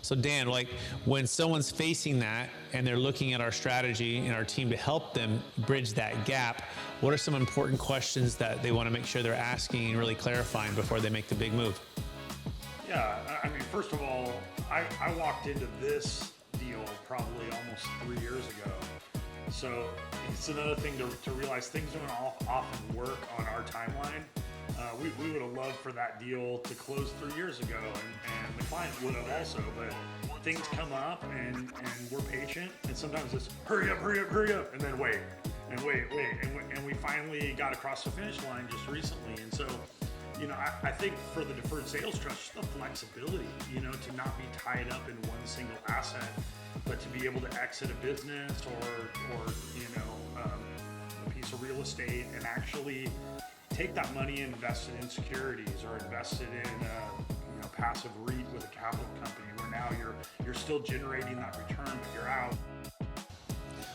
So Dan, like when someone's facing that and they're looking at our strategy and our team to help them bridge that gap, what are some important questions that they want to make sure they're asking and really clarifying before they make the big move? Yeah, I mean, first of all, I walked into this deal probably almost 3 years ago. So it's another thing to realize things don't often work on our timeline. We would have loved for that deal to close 3 years ago, and the client would have also, but things come up and we're patient, and sometimes it's hurry up, hurry up, hurry up, and then wait, and wait, wait. And we finally got across the finish line just recently. And so, I think for the deferred sales trust, just the flexibility, to not be tied up in one single asset, but to be able to exit a business or a piece of real estate and actually take that money and invest it in securities or invest it in a passive REIT with a capital company where now you're still generating that return, but you're out.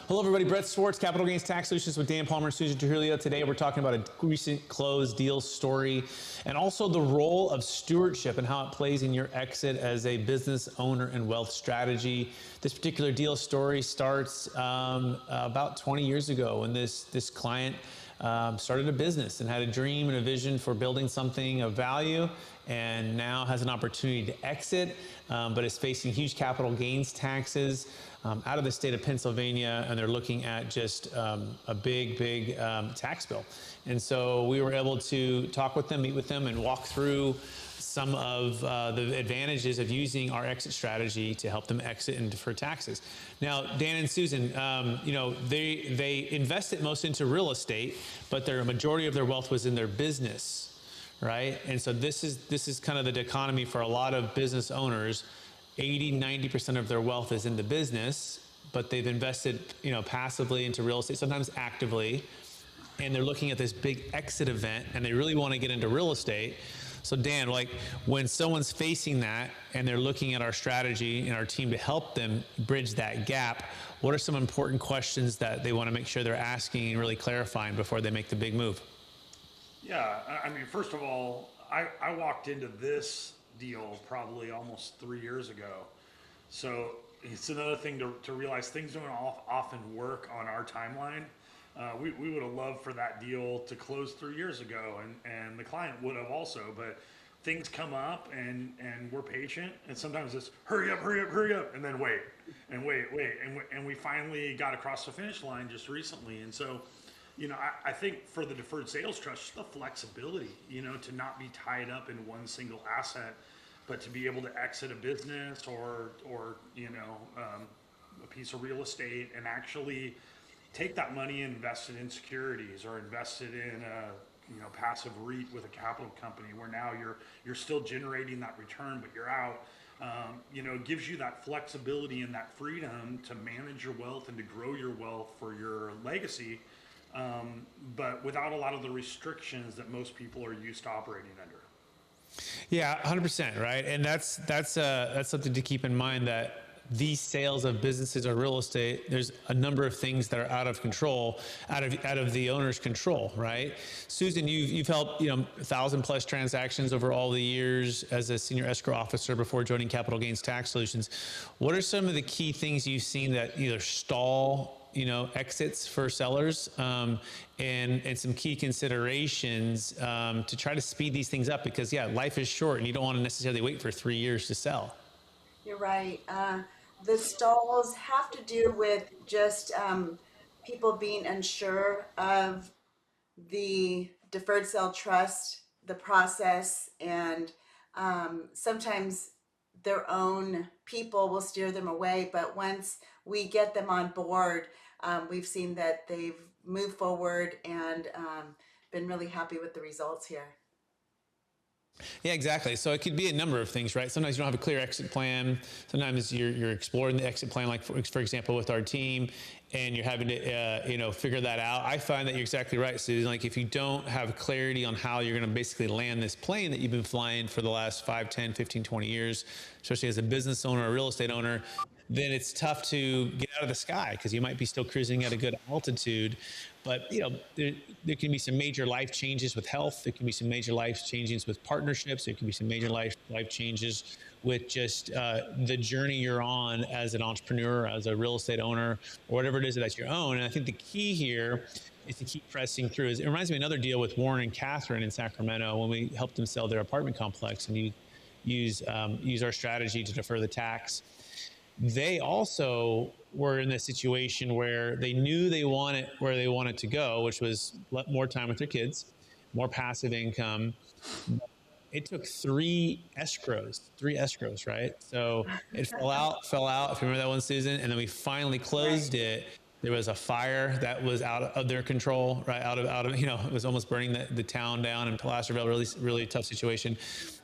Hello everybody, Brett Swartz, Capital Gains Tax Solutions with Dan Palmer and Susan Trujillo. Today we're talking about a recent closed deal story and also the role of stewardship and how it plays in your exit as a business owner and wealth strategy. This particular deal story starts about 20 years ago when this client started a business and had a dream and a vision for building something of value, and now has an opportunity to exit, but is facing huge capital gains taxes out of the state of Pennsylvania, and they're looking at just a big tax bill. And so we were able to talk with them, meet with them, and walk through some of the advantages of using our exit strategy to help them exit and defer taxes. Now, Dan and Susan, they invested most into real estate, but their majority of their wealth was in their business, right? And so this is kind of the dichotomy for a lot of business owners. 80–90% of their wealth is in the business, but they've invested, passively into real estate, sometimes actively, and they're looking at this big exit event, and they really want to get into real estate. So Dan, like when someone's facing that and they're looking at our strategy and our team to help them bridge that gap, what are some important questions that they want to make sure they're asking and really clarifying before they make the big move? Yeah, I mean, first of all, I walked into this deal probably almost 3 years ago. So it's another thing to realize things don't often work on our timeline. We would have loved for that deal to close 3 years ago, and the client would have also, but things come up and we're patient, and sometimes it's hurry up, hurry up, hurry up, and then wait, and wait, wait. And we finally got across the finish line just recently. And so, I think for the deferred sales trust, just the flexibility, to not be tied up in one single asset, but to be able to exit a business or a piece of real estate and actually take that money and invest it in securities or invest it in a passive REIT with a capital company where now you're still generating that return, but you're out. It gives you that flexibility and that freedom to manage your wealth and to grow your wealth for your legacy, but without a lot of the restrictions that most people are used to operating under. Yeah, 100%, right? And that's something to keep in mind, that these sales of businesses or real estate, there's a number of things that are out of control, out of the owner's control, right? Susan, you've helped 1,000+ transactions over all the years as a senior escrow officer before joining Capital Gains Tax Solutions. What are some of the key things you've seen that either stall exits for sellers, and some key considerations to try to speed these things up? Because life is short and you don't want to necessarily wait for 3 years to sell. You're right. The stalls have to do with just people being unsure of the deferred sale trust, the process, and sometimes their own people will steer them away. But once we get them on board, we've seen that they've moved forward and been really happy with the results here. Yeah, exactly. So it could be a number of things, right? Sometimes you don't have a clear exit plan. Sometimes you're exploring the exit plan, like for example, with our team, and you're having to, figure that out. I find that you're exactly right, Susan. Like if you don't have clarity on how you're going to basically land this plane that you've been flying for the last 5, 10, 15, 20 years, especially as a business owner or real estate owner, then it's tough to get out of the sky because you might be still cruising at a good altitude. But there can be some major life changes with health. There can be some major life changes with partnerships. There can be some major life changes with just the journey you're on as an entrepreneur, as a real estate owner, or whatever it is that you own. And I think the key here is to keep pressing through. It reminds me of another deal with Warren and Catherine in Sacramento when we helped them sell their apartment complex and use our strategy to defer the tax. They also were in this situation where they knew they wanted where they wanted to go, which was more time with their kids, more passive income. It took three escrows, right? So it fell out, if you remember that one, Susan, and then we finally closed it. There was a fire that was out of their control, right? Out of, it was almost burning the town down in Placerville, really tough situation.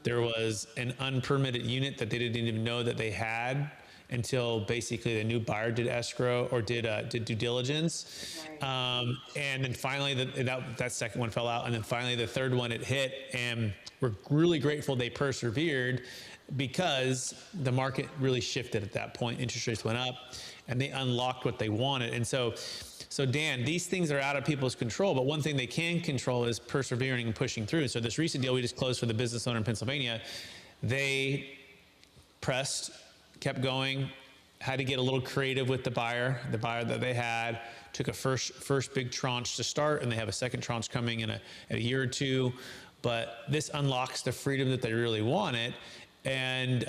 There was an unpermitted unit that they didn't even know that they had until basically the new buyer did escrow or did due diligence. And then finally that second one fell out. And then finally the third one, it hit, and we're really grateful they persevered because the market really shifted at that point. Interest rates went up and they unlocked what they wanted. And so Dan, these things are out of people's control, but one thing they can control is persevering and pushing through. So this recent deal we just closed for the business owner in Pennsylvania, they pressed, kept going, had to get a little creative with the buyer that they had, took a first big tranche to start, and they have a second tranche coming in a year or two. But this unlocks the freedom that they really wanted, and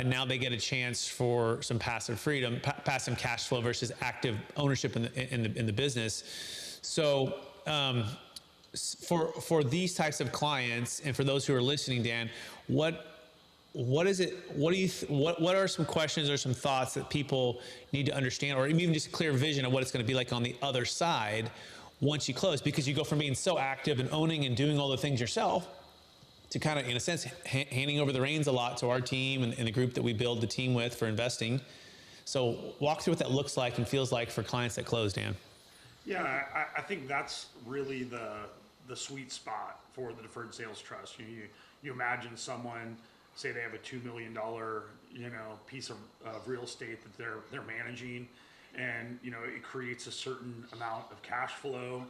now they get a chance for some passive freedom, passive cash flow versus active ownership in the business. So for these types of clients, and for those who are listening, Dan, what is it? What are some questions or some thoughts that people need to understand, or even just a clear vision of what it's going to be like on the other side once you close? Because you go from being so active and owning and doing all the things yourself to kind of, in a sense, handing over the reins a lot to our team and the group that we build the team with for investing. So walk through what that looks like and feels like for clients that close, Dan. Yeah, I think that's really the sweet spot for the deferred sales trust. You imagine someone, say they have a $2 million piece of real estate that they're managing, and it creates a certain amount of cash flow,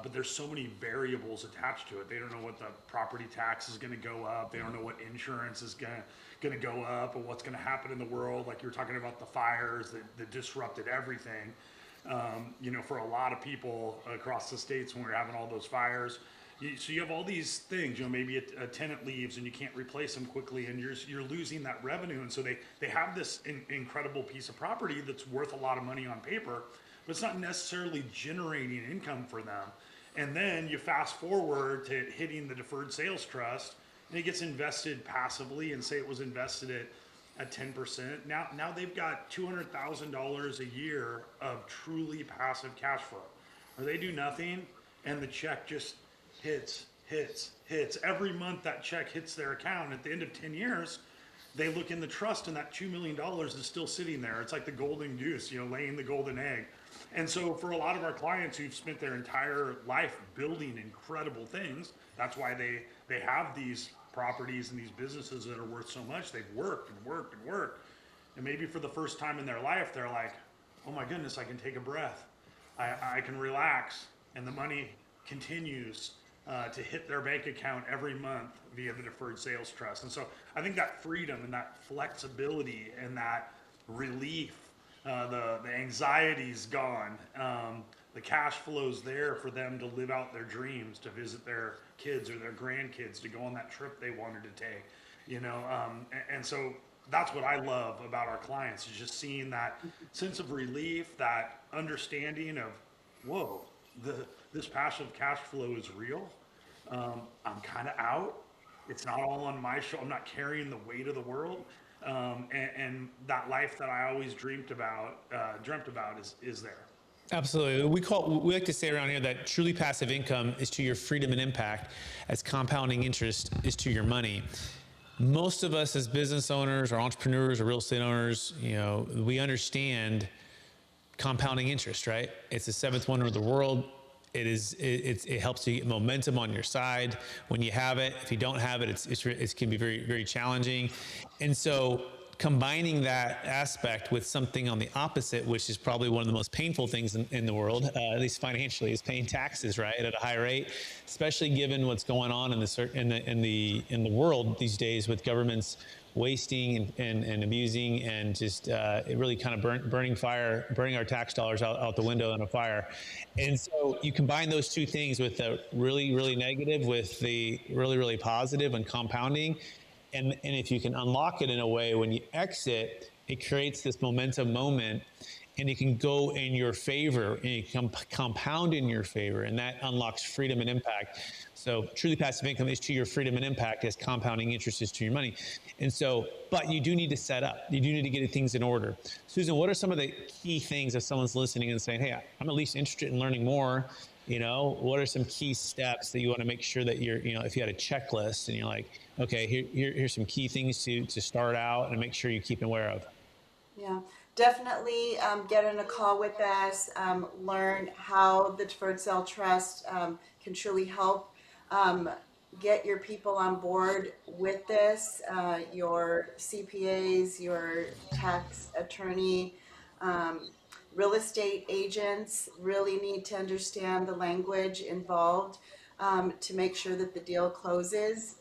but there's so many variables attached to it. They don't know what the property tax is going to go up. They don't know what insurance is going to go up, or what's going to happen in the world. Like you were talking about the fires that disrupted everything. For a lot of people across the states when we were having all those fires. So you have all these things, maybe a tenant leaves and you can't replace them quickly, and you're losing that revenue. And so they have this incredible piece of property that's worth a lot of money on paper, but it's not necessarily generating income for them. And then you fast forward to hitting the deferred sales trust, and it gets invested passively, and say it was invested at 10%. Now they've got $200,000 a year of truly passive cash flow, where they do nothing and the check just hits. Every month that check hits their account. At the end of 10 years, they look in the trust and that $2 million is still sitting there. It's like the golden goose, laying the golden egg. And so for a lot of our clients who've spent their entire life building incredible things, that's why they have these properties and these businesses that are worth so much. They've worked and worked and worked. And maybe for the first time in their life, they're like, oh my goodness, I can take a breath. I can relax. And the money continues to hit their bank account every month via the deferred sales trust. And so I think that freedom and that flexibility and that relief, the anxiety's gone. The cash flow's there for them to live out their dreams, to visit their kids or their grandkids, to go on that trip they wanted to take, and so that's what I love about our clients, is just seeing that sense of relief, that understanding of, whoa, this passive cash flow is real. I'm kind of out. It's not all on my shoulder. I'm not carrying the weight of the world. And that life that I always dreamt about is there. Absolutely. We like to say around here that truly passive income is to your freedom and impact, as compounding interest is to your money. Most of us as business owners or entrepreneurs or real estate owners, we understand compounding interest, right? It's the seventh wonder of the world. It helps you get momentum on your side when you have it. If you don't have it, it can be very, very challenging. And so combining that aspect with something on the opposite, which is probably one of the most painful things in the world, at least financially, is paying taxes, right, at a high rate, especially given what's going on in the world these days with governments wasting and abusing and just it really kind of burning our tax dollars out the window in a fire. And so you combine those two things with the really, really negative with the really, really positive and compounding. And if you can unlock it in a way when you exit, it creates this momentum moment and it can go in your favor and it can compound in your favor, and that unlocks freedom and impact. So truly passive income is to your freedom and impact as compounding interest is to your money. And so, but you do need to set up, you do need to get things in order. Susan, what are some of the key things if someone's listening and saying, hey, I'm at least interested in learning more? What are some key steps that you want to make sure that you're, if you had a checklist and you're like, okay, here's some key things to start out and make sure you keep aware of? Yeah, definitely get in a call with us, learn how the deferred sale trust can truly help um, get your people on board with this, your CPAs, your tax attorney, um, real estate agents really need to understand the language involved to make sure that the deal closes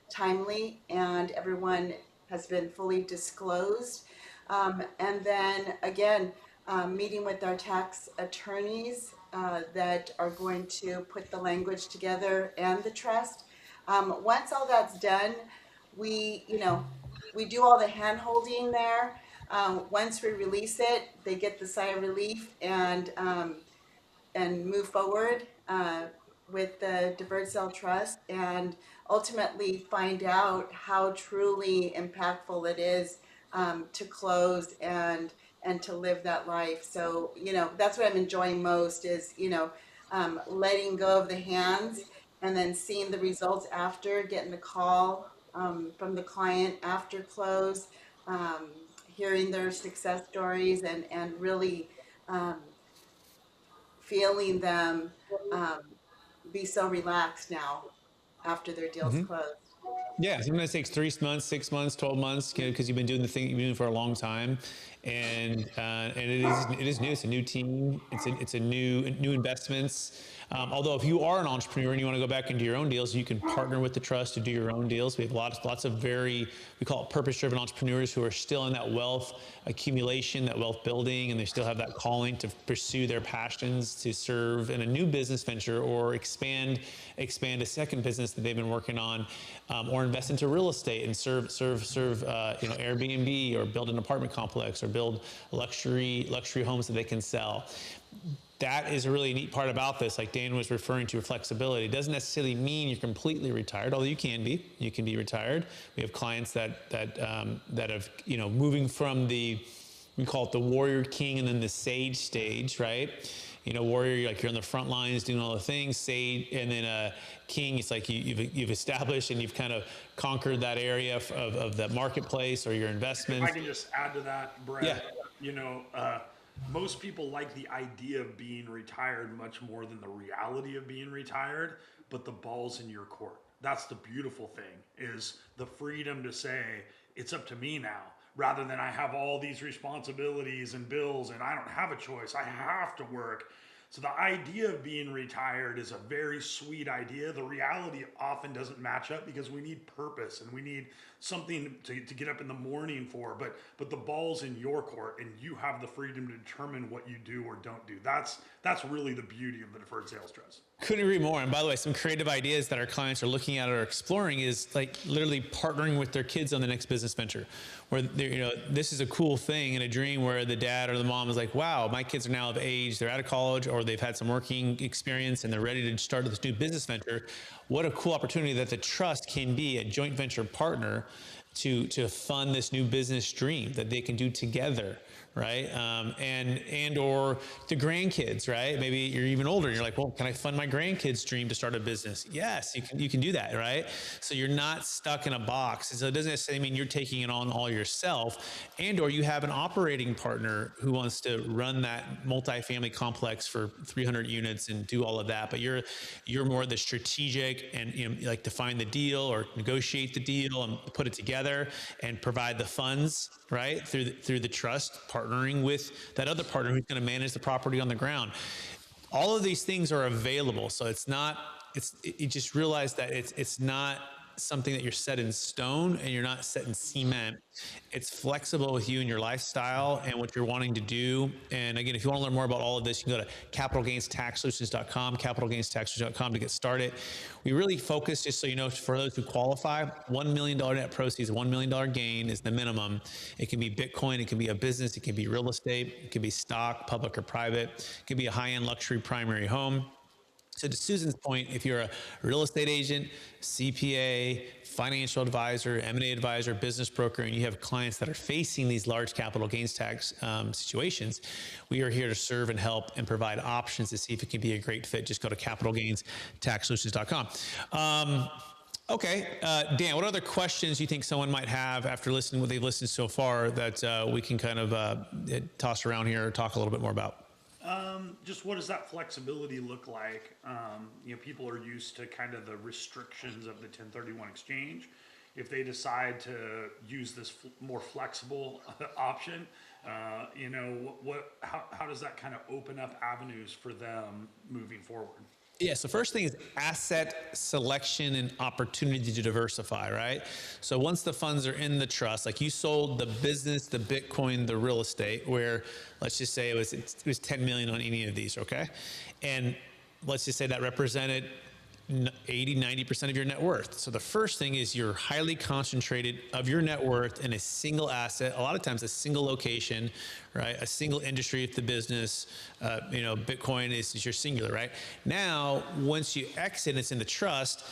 timely and everyone has been fully disclosed. And then again, meeting with our tax attorneys that are going to put the language together and the trust. Once all that's done, we do all the hand holding there. Once we release it, they get the sigh of relief and move forward with the deferred sale trust and ultimately find out how truly impactful it is to close and to live that life. So that's what I'm enjoying most is letting go of the hands and then seeing the results after, getting the call from the client after close, um, hearing their success stories and really um, feeling them um, be so relaxed now after their deal's closed. Yeah, sometimes it takes 3 months, 6 months, 12 months, because you've been doing the thing you've been doing for a long time, and it is new. It's a new team. It's a new investments. Although if you are an entrepreneur and you want to go back into your own deals, you can partner with the trust to do your own deals. We have lots of we call it purpose-driven entrepreneurs who are still in that wealth accumulation, that wealth building, and they still have that calling to pursue their passions to serve in a new business venture or expand a second business that they've been working on, or invest into real estate and serve Airbnb or build an apartment complex or build luxury homes that they can sell. That is a really neat part about this. Like Dan was referring to, flexibility. It doesn't necessarily mean you're completely retired, although you can be retired. We have clients that have, moving from we call it the warrior king and then the sage stage, right? Warrior, you're on the front lines doing all the things. Sage, and then king, it's like you've established and you've kind of conquered that area of the marketplace or your investments. I can just add to that, Brett. Yeah. Most people like the idea of being retired much more than the reality of being retired, but the ball's in your court. That's the beautiful thing, is the freedom to say, it's up to me now, rather than I have all these responsibilities and bills and I don't have a choice. I have to work. So the idea of being retired is a very sweet idea. The reality often doesn't match up because we need purpose and we need something to get up in the morning for. But the ball's in your court and you have the freedom to determine what you do or don't do. That's really the beauty of the deferred sales trust. Couldn't agree more. And by the way, some creative ideas that our clients are looking at or exploring is like literally partnering with their kids on the next business venture. Where this is a cool thing and a dream where the dad or the mom is like, wow, my kids are now of age, they're out of college or they've had some working experience and they're ready to start this new business venture. What a cool opportunity that the trust can be a joint venture partner to fund this new business dream that they can do together. Right? And or the grandkids, right? Maybe you're even older and you're like, well, can I fund my grandkids' dream to start a business? Yes, you can do that, right? So you're not stuck in a box. And so it doesn't necessarily mean you're taking it on all yourself, and or you have an operating partner who wants to run that multifamily complex for 300 units and do all of that. But you're more the strategic and like define the deal or negotiate the deal and put it together and provide the funds, right? Through the trust, partnering with that other partner who's going to manage the property on the ground. All of these things are available. So you just realize that it's not something that you're set in stone and you're not set in cement. It's flexible with you and your lifestyle and what you're wanting to do. And again, if you want to learn more about all of this, you can go to capitalgainstaxsolutions.com, capitalgainstaxsolutions.com to get started. We really focus, just so you know, for those who qualify, $1 million net proceeds, $1 million gain is the minimum. It can be Bitcoin, it can be a business, it can be real estate, it can be stock, public or private, it can be a high-end luxury primary home. So to Susan's point, if you're a real estate agent, CPA, financial advisor, M&A advisor, business broker, and you have clients that are facing these large capital gains tax situations, we are here to serve and help and provide options to see if it can be a great fit. Just go to capitalgainstaxsolutions.com. Okay, Dan, what other questions you think someone might have after listening what they've listened so far that we can kind of toss around here or talk a little bit more about? Just what does that flexibility look like? People are used to kind of the restrictions of the 1031 exchange. If they decide to use this more flexible option, how does that kind of open up avenues for them moving forward? Yeah, so first thing is asset selection and opportunity to diversify, right? So once the funds are in the trust, like you sold the business, the Bitcoin, the real estate, where let's just say it was 10 million on any of these, okay? And let's just say that represented 80, 90% of your net worth. So the first thing is you're highly concentrated of your net worth in a single asset, a lot of times a single location, right? A single industry of the business, Bitcoin is your singular, right? Now, once you exit, it's in the trust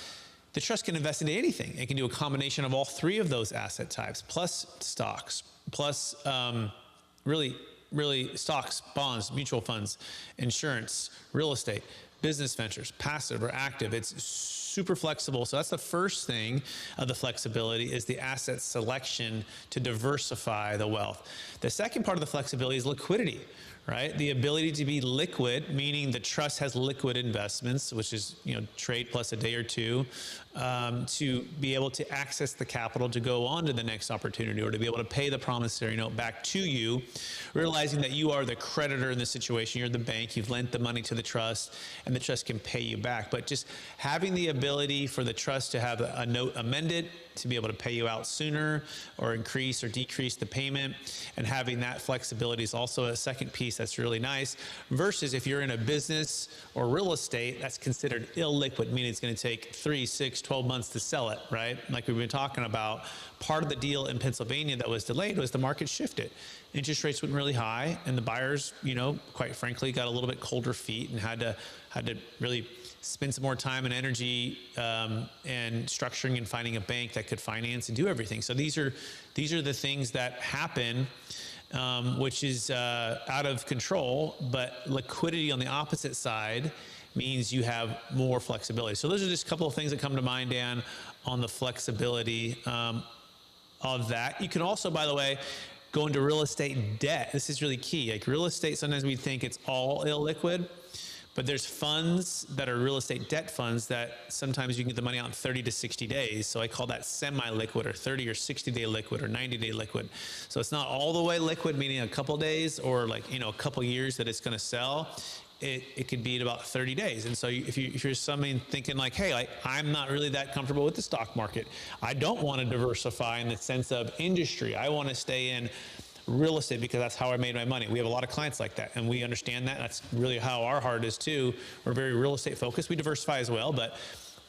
can invest into anything. It can do a combination of all three of those asset types, plus stocks, plus really stocks, bonds, mutual funds, insurance, real estate, business ventures, passive or active. It's super flexible. So that's the first thing of the flexibility is the asset selection to diversify the wealth. The second part of the flexibility is liquidity, right? The ability to be liquid, meaning the trust has liquid investments, which is, trade plus a day or two, to be able to access the capital to go on to the next opportunity or to be able to pay the promissory note back to you, realizing that you are the creditor in the situation. You're the bank, you've lent the money to the trust, and the trust can pay you back. But just having the ability for the trust to have a note amended to be able to pay you out sooner or increase or decrease the payment, and having that flexibility is also a second piece that's really nice, versus if you're in a business or real estate that's considered illiquid, meaning it's going to take 3, 6, 12 months to sell it, right? Like we've been talking about, part of the deal in Pennsylvania that was delayed was the market shifted. Interest rates went really high, and the buyers, quite frankly, got a little bit colder feet and had to really spend some more time and energy and structuring and finding a bank that could finance and do everything. So these are the things that happen, which is out of control, but liquidity on the opposite side means you have more flexibility. So those are just a couple of things that come to mind, Dan, on the flexibility of that. You can also, by the way, go into real estate debt. This is really key. Like real estate, sometimes we think it's all illiquid, but there's funds that are real estate debt funds that sometimes you can get the money out in 30 to 60 days. So I call that semi-liquid, or 30 or 60-day liquid, or 90-day liquid. So it's not all the way liquid, meaning a couple days or a couple years that it's going to sell. It could be in about 30 days. And so if you're somebody thinking like, hey, I'm not really that comfortable with the stock market. I don't want to diversify in the sense of industry. I want to stay in real estate because that's how I made my money. We have a lot of clients like that, and we understand that. That's really how our heart is too. We're very real estate focused. We diversify as well, but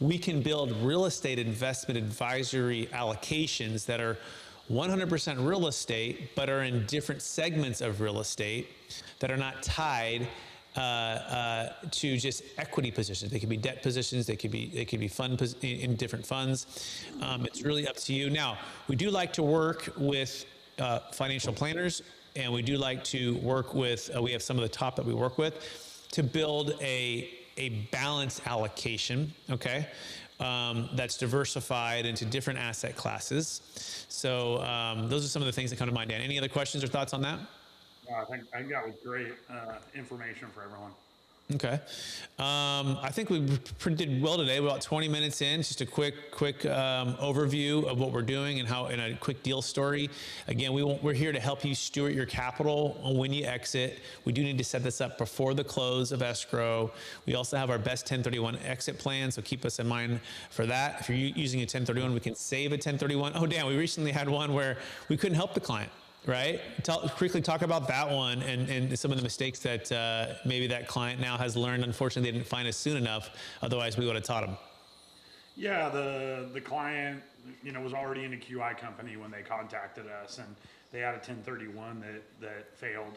we can build real estate investment advisory allocations that are 100% real estate, but are in different segments of real estate that are not tied to just equity positions. They could be debt positions. They could be fund in different funds. It's really up to you. Now, we do like to work with financial planners, and we do like to work with. We have some of the top that we work with to build a balanced allocation. Okay. That's diversified into different asset classes. So those are some of the things that come to mind, Dan. Any other questions or thoughts on that? I think that was great information for everyone. Okay. I think we did well today. We're about 20 minutes in. Just a quick overview of what we're doing and how, in a quick deal story. Again, we're here to help you steward your capital when you exit. We do need to set this up before the close of escrow. We also have our best 1031 exit plan, so keep us in mind for that. If you're using a 1031, we can save a 1031. Oh, damn, we recently had one where we couldn't help the client. Right? Quickly talk about that one and some of the mistakes that maybe that client now has learned. Unfortunately, they didn't find us soon enough. Otherwise, we would have taught them. Yeah, the client, was already in a QI company when they contacted us, and they had a 1031 that failed.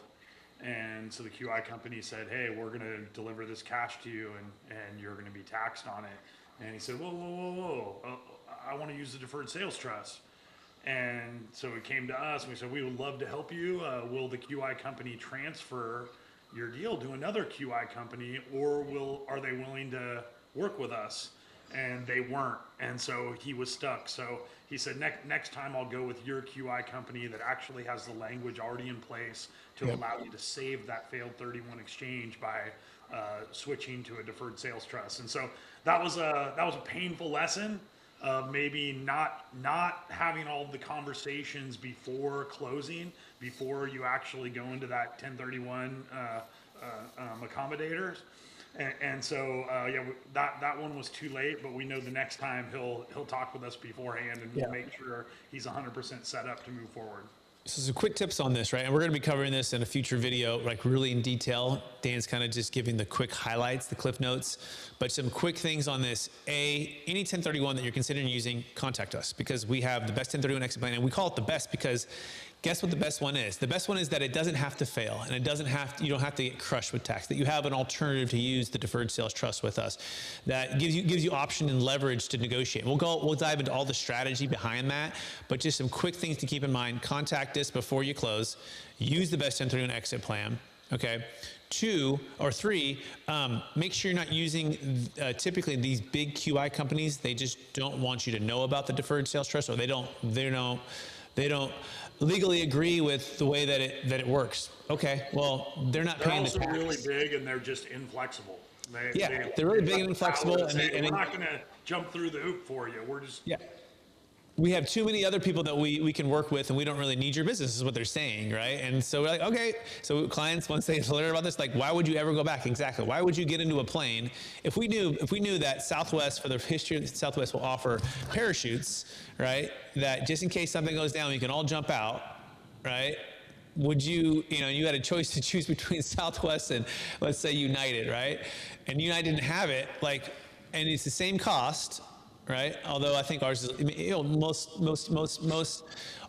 And so the QI company said, hey, we're going to deliver this cash to you, and you're going to be taxed on it. And he said, whoa, I want to use the deferred sales trust. And so it came to us, and we said, we would love to help you. Will the QI company transfer your deal to another QI company, or are they willing to work with us? And they weren't. And so he was stuck. So he said, next time I'll go with your QI company that actually has the language already in place to allow you to save that failed 31 exchange by switching to a deferred sales trust. And so that was a painful lesson. Maybe not having all the conversations before closing, before you actually go into that 1031 accommodators, and so that one was too late. But we know the next time he'll talk with us beforehand, and we'll make sure he's 100% set up to move forward. So some quick tips on this, right? And we're going to be covering this in a future video, like really in detail. Dan's kind of just giving the quick highlights, the cliff notes, but some quick things on this. Any 1031 that you're considering using, contact us, because we have the best 1031 exit plan, and we call it the best because guess what the best one is? The best one is that it doesn't have to fail, and you don't have to get crushed with tax, that you have an alternative to use the deferred sales trust with us that gives you option and leverage to negotiate. We'll dive into all the strategy behind that, but just some quick things to keep in mind. Contact us before you close. Use the best 1031 exit plan. Okay. 2 or 3, make sure you're not using, typically these big QI companies, they just don't want you to know about the deferred sales trust, or they don't legally agree with the way that it works. Okay, well, they're not paying the tax. They're also really big, and they're just inflexible. They're really big and inflexible. We're not going to jump through the hoop for you. We're just... Yeah. We have too many other people that we can work with, and we don't really need your business, is what they're saying, right? And so we're like, okay. So clients, once they learn about this, like, why would you ever go back? Exactly. Why would you get into a plane if we knew that Southwest, for the history of Southwest, will offer parachutes, right? That just in case something goes down, you can all jump out, right? Would you had a choice to choose between Southwest and, let's say, United, right? And United didn't have it, and it's the same cost. Right. Although I think ours is, most,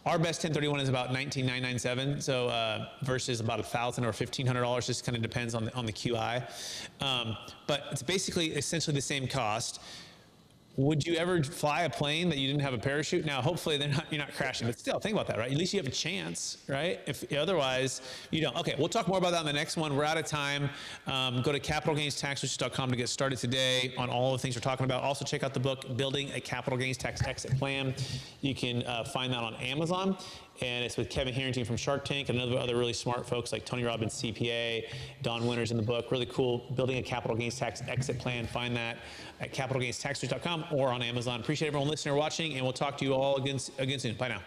our best 1031 is about $19,997. So versus about $1,000 or $1,500. Just kind of depends on the QI. But it's basically essentially the same cost. Would you ever fly a plane that you didn't have a parachute? Now, hopefully you're not crashing, but still think about that, right? At least you have a chance, right? If otherwise you don't. Okay, we'll talk more about that in the next one. We're out of time. Go to capitalgainstaxsolutions.com to get started today on all the things we're talking about. Also check out the book, Building a Capital Gains Tax Exit Plan. You can find that on Amazon. And it's with Kevin Harrington from Shark Tank and other really smart folks like Tony Robbins, CPA, Don Winters in the book. Really cool, Building a Capital Gains Tax Exit Plan. Find that at capitalgainstaxsolutions.com or on Amazon. Appreciate everyone listening or watching, and we'll talk to you all again soon. Bye now.